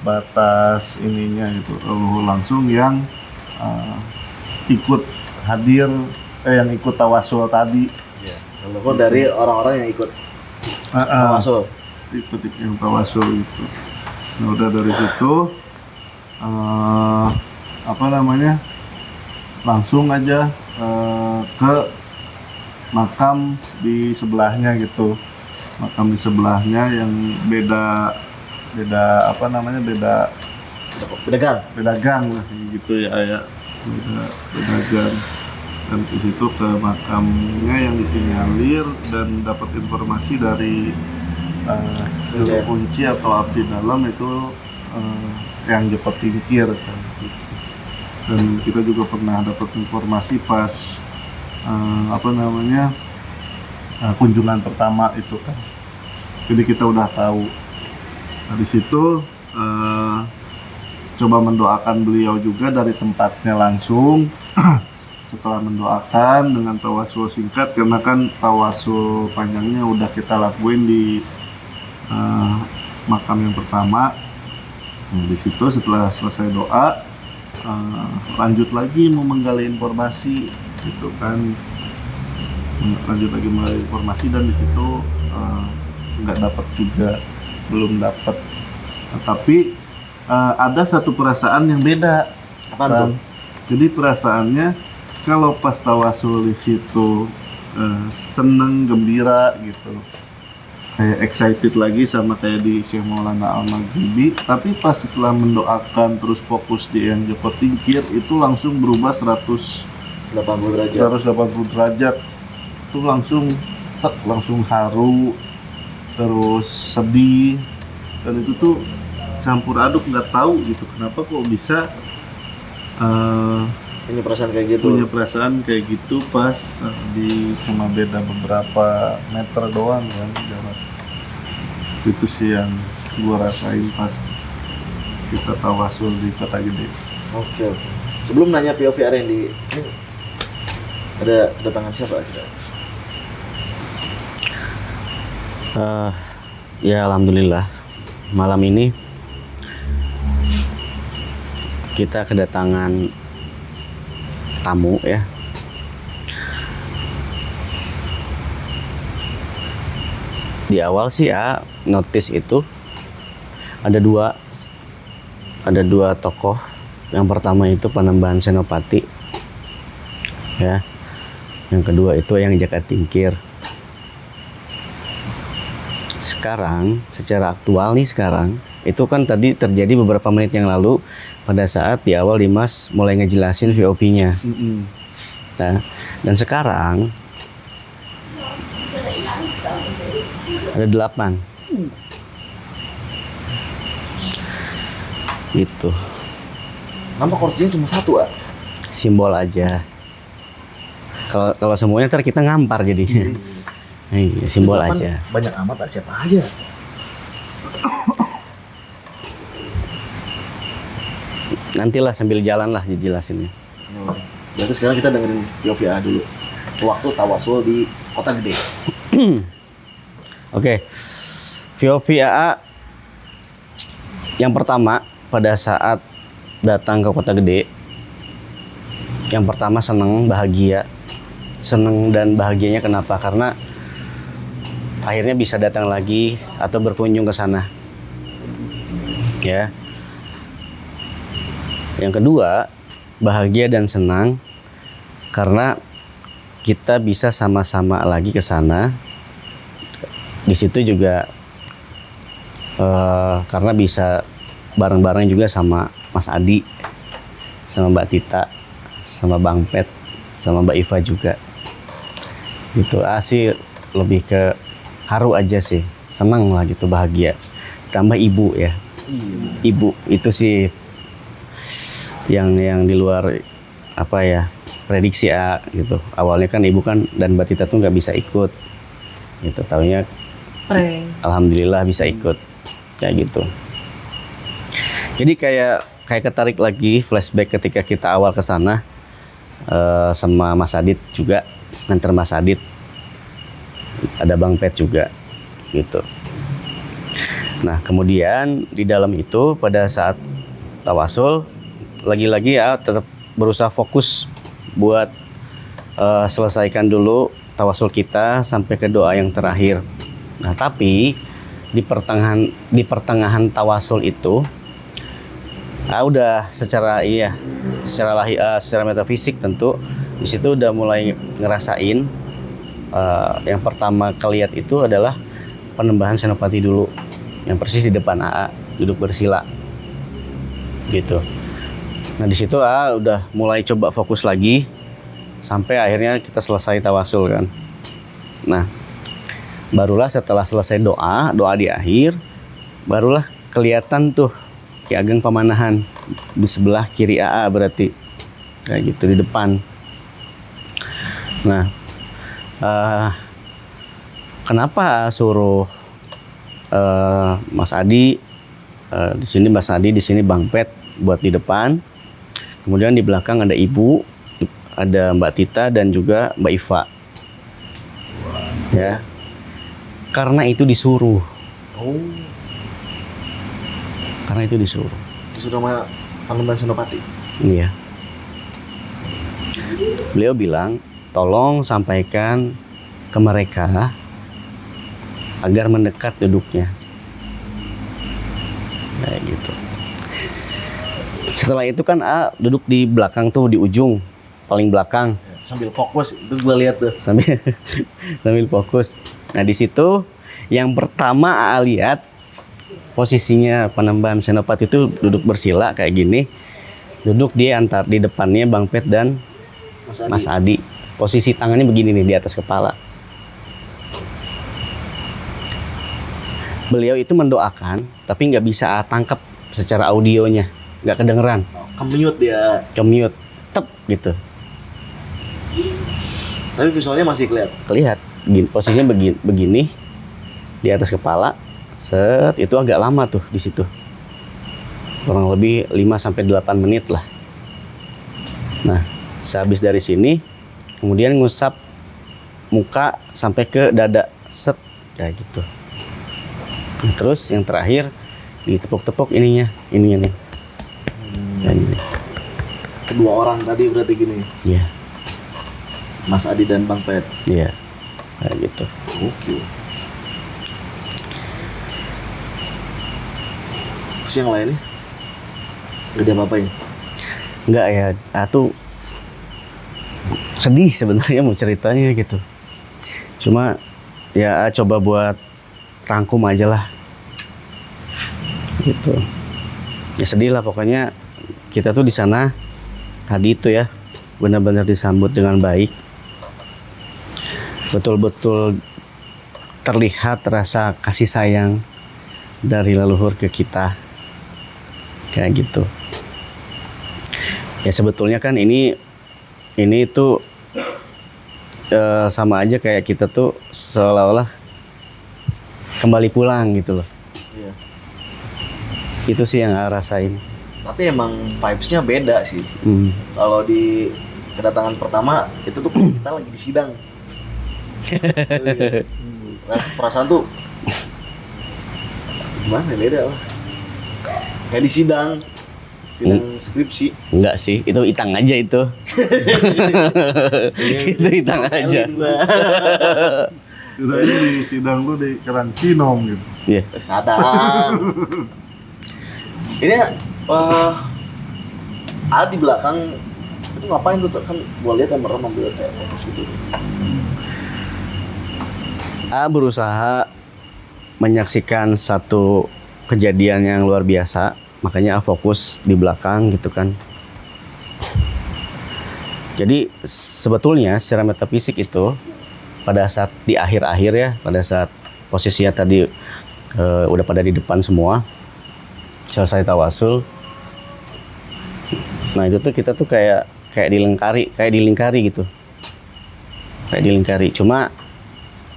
S3: batas ininya gitu, leluhur langsung yang ikut hadir, yang ikut tawasul tadi.
S1: Leluhur dari orang-orang yang ikut tawasul.
S3: Ikut yang tawasul itu. Nah udah dari situ langsung aja ke makam di sebelahnya gitu. Makam di sebelahnya yang beda gang lah gitu ya, beda gang. Dan di situ ke makamnya yang disinyalir dan dapat informasi dari kunci atau abdi dalam itu yang Joko Tingkir kan. Dan kita juga pernah dapat informasi pas kunjungan pertama itu kan, jadi kita udah tahu. Nah, di situ coba mendoakan beliau juga dari tempatnya langsung. Setelah mendoakan dengan tawasul singkat, karena kan tawasul panjangnya udah kita lakuin di makam yang pertama. Nah, di situ setelah selesai doa, lanjut lagi mau menggali informasi gitu kan, lanjut lagi menggali informasi, dan di situ nggak dapat juga, belum dapat. Tapi ada satu perasaan yang beda.
S1: Apa tuh?
S3: Jadi perasaannya kalau pas tawasul di situ seneng, gembira gitu, kayak excited lagi sama kayak di Syekh Maulana Al-Maghribi. Tapi pas setelah mendoakan terus fokus di yang Joko Tingkir itu langsung berubah 180 derajat. Itu langsung haru, terus sedih, dan itu tuh campur aduk, nggak tahu gitu kenapa kok bisa
S1: Punya perasaan kayak gitu.
S3: Punya perasaan kayak gitu pas di cuma beda beberapa meter doang kan jarak. Itu sih yang gua rasain pas kita tawasul di Kota Gede.
S1: Oke. Sebelum nanya POV Arendi, ini ada kedatangan siapa kita?
S2: Ya alhamdulillah malam ini kita kedatangan tamu ya. Di awal sih notice itu ada dua tokoh. Yang pertama itu Panembahan Senopati ya, yang kedua itu yang Jaka Tingkir. Sekarang secara aktual nih, sekarang itu kan tadi terjadi beberapa menit yang lalu pada saat di awal Dimas mulai ngejelasin VOP-nya. Nah, dan sekarang ada 8 gitu.
S1: Nama korcinya cuma 1
S2: Simbol aja. Kalau semuanya ntar kita ngampar jadinya. Iya, simbol aja.
S1: Banyak amat siapa aja.
S2: Nantilah sambil jalan lah dijelasinnya.
S1: Berarti sekarang kita dengerin POV dulu. Waktu tawasul di Kota Gede.
S2: Oke. VOV AA yang pertama pada saat datang ke Kota Gede. Yang pertama seneng, bahagia. Seneng dan bahagianya kenapa? Karena akhirnya bisa datang lagi atau berkunjung ke sana. Ya. Yang kedua, bahagia dan senang karena kita bisa sama-sama lagi ke sana. Di situ juga karena bisa bareng-bareng juga sama Mas Adi, sama Mbak Tita, sama Bang Pet, sama Mbak Iva juga. Gitu sih, lebih ke haru aja sih, senang lah gitu, bahagia. Tambah ibu ya, ibu itu sih yang di luar apa ya, prediksi gitu. Awalnya kan ibu kan dan Mbak Tita tuh nggak bisa ikut gitu, taunya Alhamdulillah bisa ikut kayak gitu. Jadi kayak ketarik lagi flashback ketika kita awal ke sana sama Mas Adit juga, nganter Mas Adit, ada Bang Pet juga gitu. Nah kemudian di dalam itu pada saat tawasul lagi-lagi ya tetap berusaha fokus buat selesaikan dulu tawasul kita sampai ke doa yang terakhir. Nah, tapi di pertengahan tawasul itu udah secara metafisik tentu di situ udah mulai ngerasain yang pertama kelihat itu adalah penembahan senopati dulu yang persis di depan AA duduk bersila gitu. Nah, di situ udah mulai coba fokus lagi sampai akhirnya kita selesai tawasul kan. Nah, barulah setelah selesai doa di akhir, barulah kelihatan tuh Ki Ageng Pamanahan di sebelah kiri AA berarti kayak gitu di depan. Nah, kenapa suruh Mas Adi di sini Mas Adi, di sini Bang Pet buat di depan, kemudian di belakang ada Ibu, ada Mbak Tita dan juga Mbak Iva, ya. Karena itu disuruh. Karena itu disuruh.
S1: Disuruh sama Panembahan Senopati.
S2: Iya. Beliau bilang, tolong sampaikan ke mereka agar mendekat duduknya. Kayak gitu. Setelah itu kan duduk di belakang tuh, di ujung paling belakang.
S1: Sambil fokus itu gue lihat tuh.
S2: Sambil fokus. Nah di situ yang pertama lihat posisinya Panembahan Senopati itu duduk bersila kayak gini, duduk di depannya Bang Pet dan Mas Adi. Posisi tangannya begini nih di atas kepala. Beliau itu mendoakan, tapi nggak bisa tangkap secara audionya, nggak kedengeran.
S1: Kemute dia.
S2: Kemute, tep gitu.
S1: Tapi visualnya masih
S2: Kelihatan. Posisinya begini di atas kepala. Set, itu agak lama tuh di situ. Kurang lebih 5-8 menit lah. Nah, sehabis dari sini kemudian ngusap muka sampai ke dada. Set, kayak gitu. Nah, terus yang terakhir ditepuk-tepuk ininya nih. Kayak gini.
S1: Kedua orang tadi berarti gini.
S2: Iya.
S1: Mas Adi dan Bang Pet.
S2: Iya. Kayak gitu.
S1: Oke. Terus yang lainnya? Gak ada apa-apain?
S2: Enggak ya, tuh sedih sebenarnya mau ceritanya gitu. Cuma ya coba buat rangkum aja lah. Gitu. Ya sedih lah pokoknya, kita tuh di sana tadi itu ya benar-benar disambut dengan baik. Betul-betul terlihat rasa kasih sayang dari leluhur ke kita. Kayak gitu. Ya sebetulnya kan ini tuh sama aja kayak kita tuh seolah-olah kembali pulang gitu loh.
S1: Iya.
S2: Itu sih yang rasain.
S1: Tapi emang vibes-nya beda sih. Kalau di kedatangan pertama itu tuh kita lagi di sidang. Perasaan tuh gimana, beda lah. Kayak di sidang skripsi.
S2: Enggak sih, itu itang aja itu. Itu itang aja.
S3: Udah ini di sidang lu di Keran Sinom gitu.
S2: Iya.
S1: Sadar. Ini di belakang itu ngapain tuh, kan gua lihat yang merem ambil kayak fokus gitu.
S2: Berusaha menyaksikan satu kejadian yang luar biasa, makanya fokus di belakang gitu kan. Jadi sebetulnya secara metafisik itu pada saat di akhir-akhir ya, pada saat posisinya tadi udah pada di depan semua, selesai tawasul. Nah itu tuh kita tuh kayak dilingkari gitu, kayak dilingkari. Cuma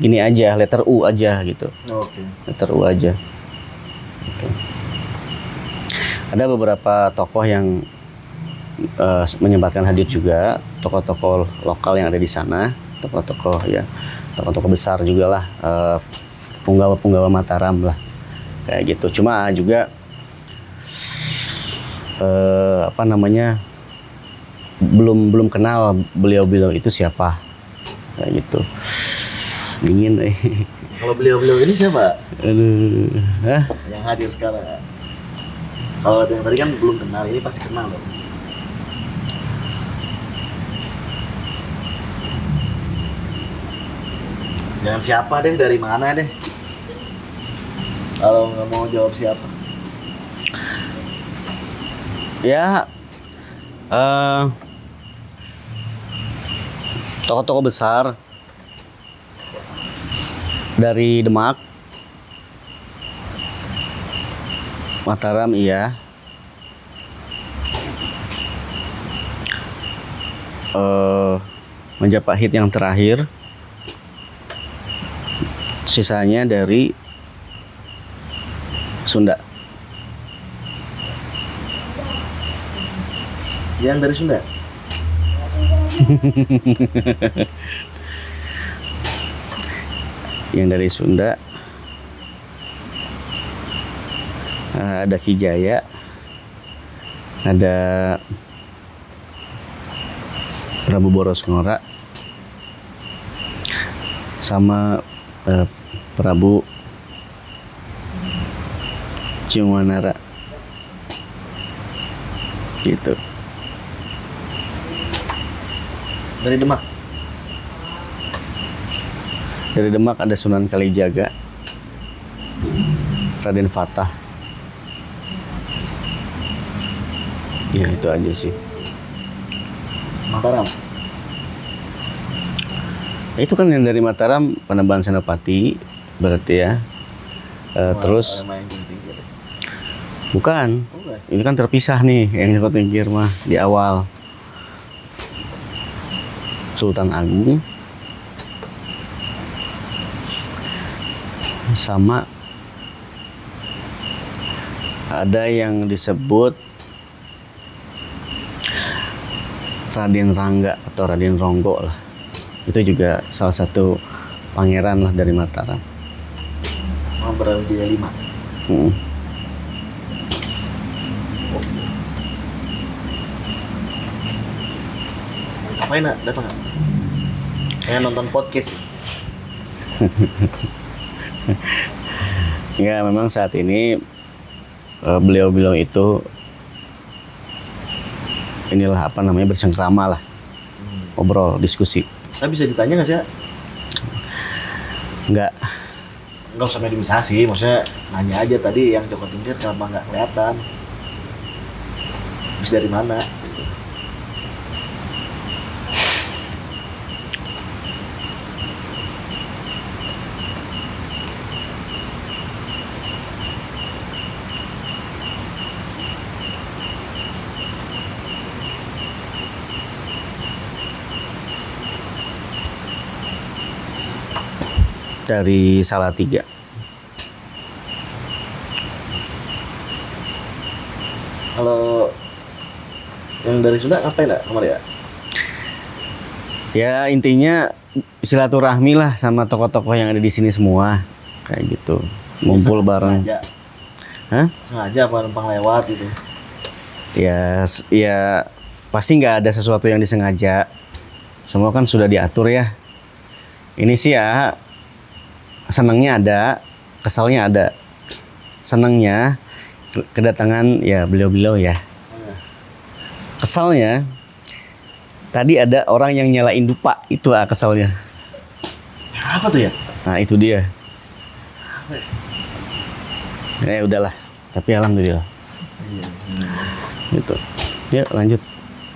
S2: gini aja, letter U aja gitu.
S3: Oke.
S2: Letter U aja. Gitu. Ada beberapa tokoh yang menyempatkan hadir juga, tokoh-tokoh lokal yang ada di sana, tokoh-tokoh ya, tokoh-tokoh besar juga lah, punggawa-punggawa Mataram lah, kayak gitu. Cuma juga apa namanya, belum kenal beliau-beliau itu siapa, kayak gitu. Dingin.
S1: Kalau beliau-beliau ini siapa?
S2: Aduh, hah?
S1: Yang hadir sekarang. Kalau yang tadi kan belum kenal, ini pasti kenal loh. Jangan siapa deh, dari mana deh. Kalau nggak mau jawab siapa.
S2: Ya, tokoh-tokoh besar dari Demak, Mataram iya, Majapahit yang terakhir, sisanya dari Sunda.
S1: Yang dari Sunda.
S2: Yang dari Sunda ada Ki Jaya, ada Prabu Boros Ngora, sama Prabu Ciumanara gitu.
S1: Dari Demak.
S2: Dari Demak ada Sunan Kalijaga, Raden Fatah. Ya itu aja sih.
S1: Mataram.
S2: Itu kan yang dari Mataram, Panembahan Senopati berarti ya. Terus
S1: Main tinggi.
S2: bukan,
S1: Bukan.
S2: ini kan terpisah nih yang Joko Tingkir mah di awal. Sultan Agung sama ada yang disebut Raden Rangga atau Raden Ronggo lah. Itu juga salah satu pangeran lah dari Mataram.
S1: Mau Brawijaya 5.
S2: Hmm.
S1: Ngapain nak? Datang nggak? Kayak nonton podcast.
S2: Ya memang saat ini beliau-beliau itu inilah apa namanya, bersengkrama lah, ngobrol, diskusi.
S1: Tapi bisa ditanya nggak sih?
S2: Enggak,
S1: Nggak usah medimisasi, maksudnya nanya aja tadi yang Joko Tingkir kenapa nggak kelihatan? Bisa dari mana?
S2: dari Salatiga.
S1: Kalau yang dari Sunda ngapain nak kemarin ya?
S2: Ya intinya silaturahmi lah sama tokoh-tokoh yang ada di sini semua, kayak gitu, ngumpul bareng.
S1: Sengaja.
S2: Hah?
S1: Sengaja apa numpang lewat gitu?
S2: Ya pasti nggak ada sesuatu yang disengaja. Semua kan sudah diatur ya. Ini sih ya senangnya ada, kesalnya ada. Senangnya kedatangan ya beliau-beliau ya. Kesalnya tadi ada orang yang nyalain dupa, itu kesalnya.
S1: Apa tuh ya?
S2: Nah itu dia. Ya udahlah, tapi alhamdulillah. Gitu. Ya lanjut.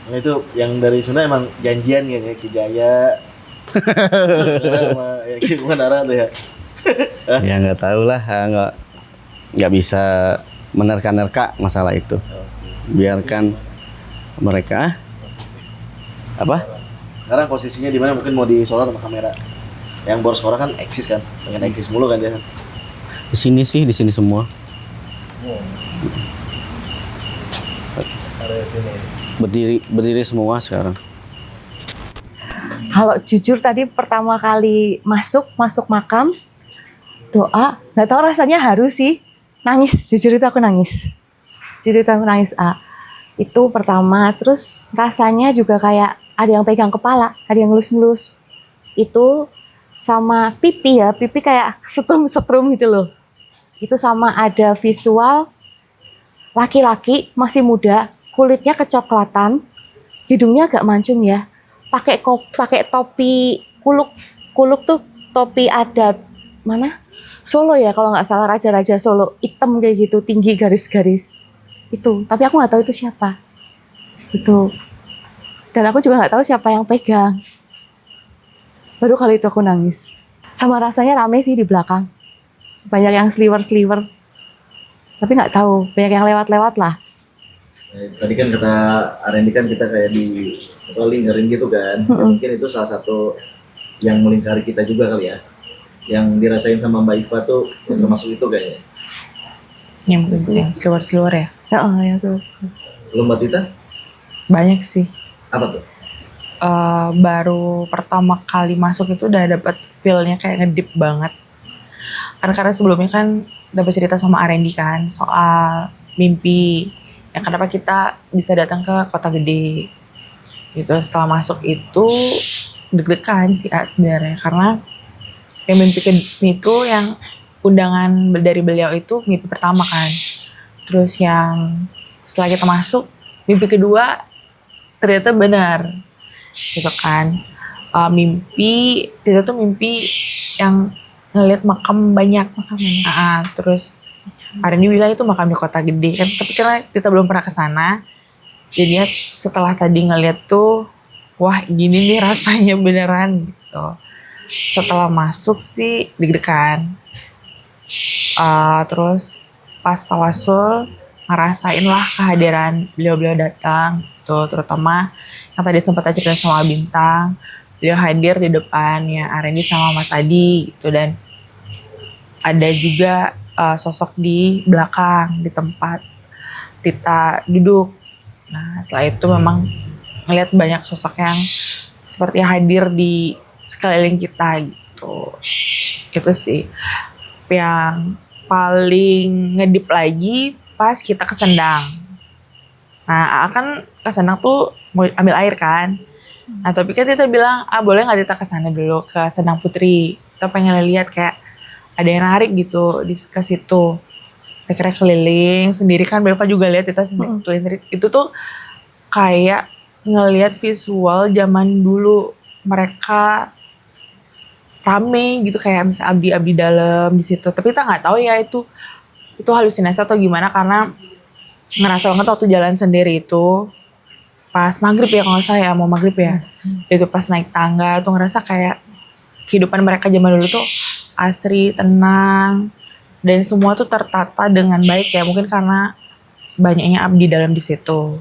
S1: Nah, itu yang dari Sunda emang janjian kayaknya Ki Jaya sama ya Ki Ciumanara tuh ya.
S2: Ya nggak tahu lah, nggak bisa menerka-nerka masalah itu. Biarkan mereka apa?
S1: Sekarang posisinya di mana? Mungkin mau disorot sama kamera. Yang boros orang kan eksis kan, pengen eksis mulu kan dia.
S2: Di sini sih, di sini semua. Berdiri semua sekarang.
S5: Kalau jujur tadi pertama kali masuk makam, doa, nggak tahu rasanya haru sih, nangis. Jujur itu aku nangis. Itu pertama, terus rasanya juga kayak ada yang pegang kepala, ada yang ngelus-ngelus. Itu sama pipi ya, pipi kayak setrum-setrum gitu loh. Itu sama ada visual laki-laki masih muda, kulitnya kecoklatan, hidungnya agak mancung ya, pakai topi kuluk tuh topi adat mana Solo ya kalau nggak salah, raja-raja Solo, hitam kayak gitu, tinggi garis-garis itu. Tapi aku nggak tahu itu siapa itu, dan aku juga nggak tahu siapa yang pegang. Baru kali itu aku nangis. Sama rasanya rame sih di belakang, banyak yang sliver, tapi nggak tahu, banyak yang lewat lah.
S1: Tadi kan kata Arendi kan kita kayak di lingkarin gitu kan. Ya, mungkin itu salah satu yang melingkari kita juga kali ya. Yang dirasain sama Mbak Iva tuh termasuk itu kayaknya.
S4: Yang mungkin yang seluar ya.
S5: Ya tuh.
S1: Lu Mbak Tita?
S4: Banyak sih.
S1: Apa tuh?
S4: Baru pertama kali masuk itu udah dapet feel-nya kayak ngedip banget. Karena sebelumnya kan dapat cerita sama Arendi kan soal mimpi. Ya kenapa kita bisa datang ke kota gede. Gitu, setelah masuk itu deg-degan sih sebenarnya, karena yang mimpi itu yang undangan dari beliau itu mimpi pertama kan. Terus yang setelah kita masuk, mimpi kedua ternyata benar. Gitu kan. Mimpi, itu tuh mimpi yang ngeliat makam banyak. Terus Arendi bilang itu makam di kota gede kan, tapi karena kita belum pernah ke sana, jadinya setelah tadi ngeliat tuh, wah gini nih rasanya beneran gitu. Setelah masuk sih deg-degan. Terus pas tawasul ngerasain lah kehadiran beliau-beliau datang tuh, terutama yang tadi sempat ceritain sama Bintang, beliau hadir di depannya Arendi sama Mas Adi gitu, dan ada juga sosok di belakang di tempat Tita duduk. Nah setelah itu memang ngeliat banyak sosok yang seperti hadir di sekeliling kita gitu. Itu sih yang paling ngedip lagi pas kita ke Sendang. Nah kan ke Sendang tuh mau ambil air kan. Nah tapi kan Tita bilang, boleh gak Tita kesana dulu ke Sendang Putri, kita pengen lihat kayak ada yang narik gitu ke situ. Saya kira keliling sendiri kan, Belva juga lihat kita sendiri. Itu tuh kayak ngelihat visual zaman dulu mereka rame gitu, kayak misalnya abdi-abdi dalam di situ. Tapi kita nggak tahu ya itu halusinasi atau gimana, karena ngerasa banget waktu jalan sendiri itu pas maghrib ya, kalau saya mau maghrib ya. Itu pas naik tangga tuh ngerasa kayak kehidupan mereka zaman dulu tuh asri, tenang, dan semua tuh tertata dengan baik ya, mungkin karena banyaknya abdi dalam di situ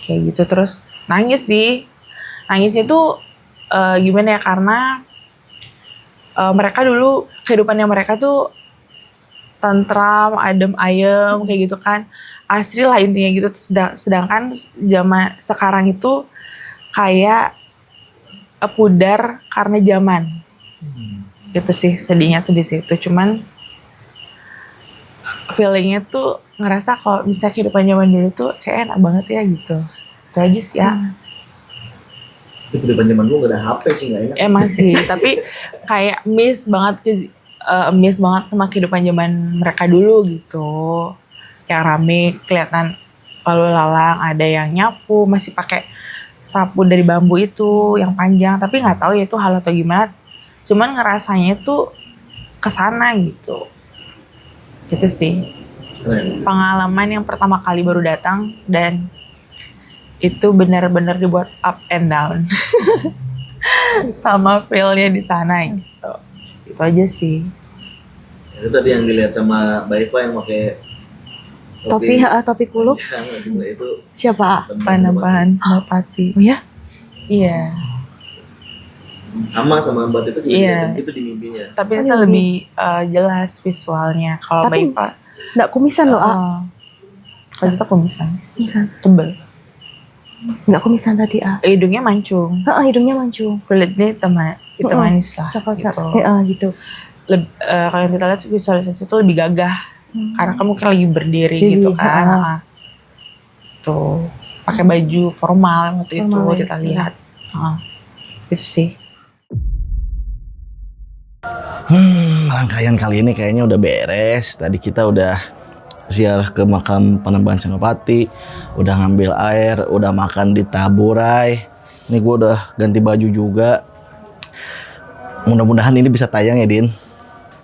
S4: kayak gitu. Terus nangisnya tuh gimana ya, karena mereka dulu kehidupannya mereka tuh tentram, adem ayem kayak gitu kan, asri lah intinya gitu. Sedangkan zaman sekarang itu kayak pudar karena zaman. Gitu sih sedihnya tuh di situ. Cuman feelingnya tuh ngerasa kalau misalnya kehidupan zaman dulu tuh kayak enak banget ya gitu. Itu aja sih ya.
S1: Kehidupan zaman dulu gak ada HP sih, gak enak.
S4: Emang sih, tapi kayak miss banget sama kehidupan zaman mereka dulu gitu. Yang rame, kelihatan lalu lalang, ada yang nyapu, masih pakai sapu dari bambu itu yang panjang, tapi nggak tahu ya itu hal atau gimana. Cuman ngerasanya tuh kesana gitu. Gitu sih. Pengalaman yang pertama kali baru datang, dan itu benar-benar dibuat up and down. Sama feel-nya di sana gitu. Itu aja sih.
S1: Itu tadi yang dilihat sama Mbak Eva yang pakai
S5: Topi kuluk.
S1: Itu
S5: Siapa?
S4: Panembahan Senopati.
S5: Oh ya?
S4: Iya.
S1: Ama sama Mbak itu juga
S4: Iya.
S1: gitu di mimpinya.
S4: Tapi
S5: Oh,
S4: itu
S5: iya.
S4: lebih jelas visualnya. Kalau
S5: Tapi-
S4: Mbak Ipa,
S5: Nggak kumisan loh,
S4: kalau kita kumisan,
S5: Kumisan.
S4: tebel.
S5: Nggak kumisan tadi,
S4: Hidungnya mancung,
S5: Hidungnya mancung.
S4: kulitnya hitam manis lah.
S5: Coklat,
S4: gitu.
S5: gitu.
S4: Kalau yang kita lihat visualisasi itu lebih gagah, karena kamu kan lagi berdiri
S5: Diri,
S4: gitu kan. Tuh, pakai baju formal waktu itu
S5: Formal,
S4: kita lihat. Itu sih.
S1: Rangkaian kali ini kayaknya udah beres. Tadi kita udah ziarah ke makam Panembahan Senopati, udah ngambil air, udah makan di Taburai. Ini gue udah ganti baju juga. Mudah-mudahan ini bisa tayang ya, Din.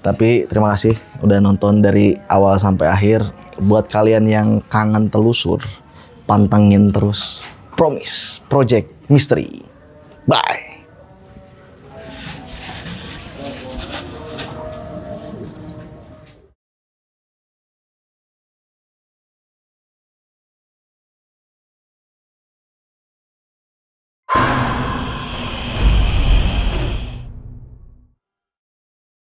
S1: Tapi terima kasih udah nonton dari awal sampai akhir. Buat kalian yang kangen telusur, pantengin terus Promise Project Mystery. Bye.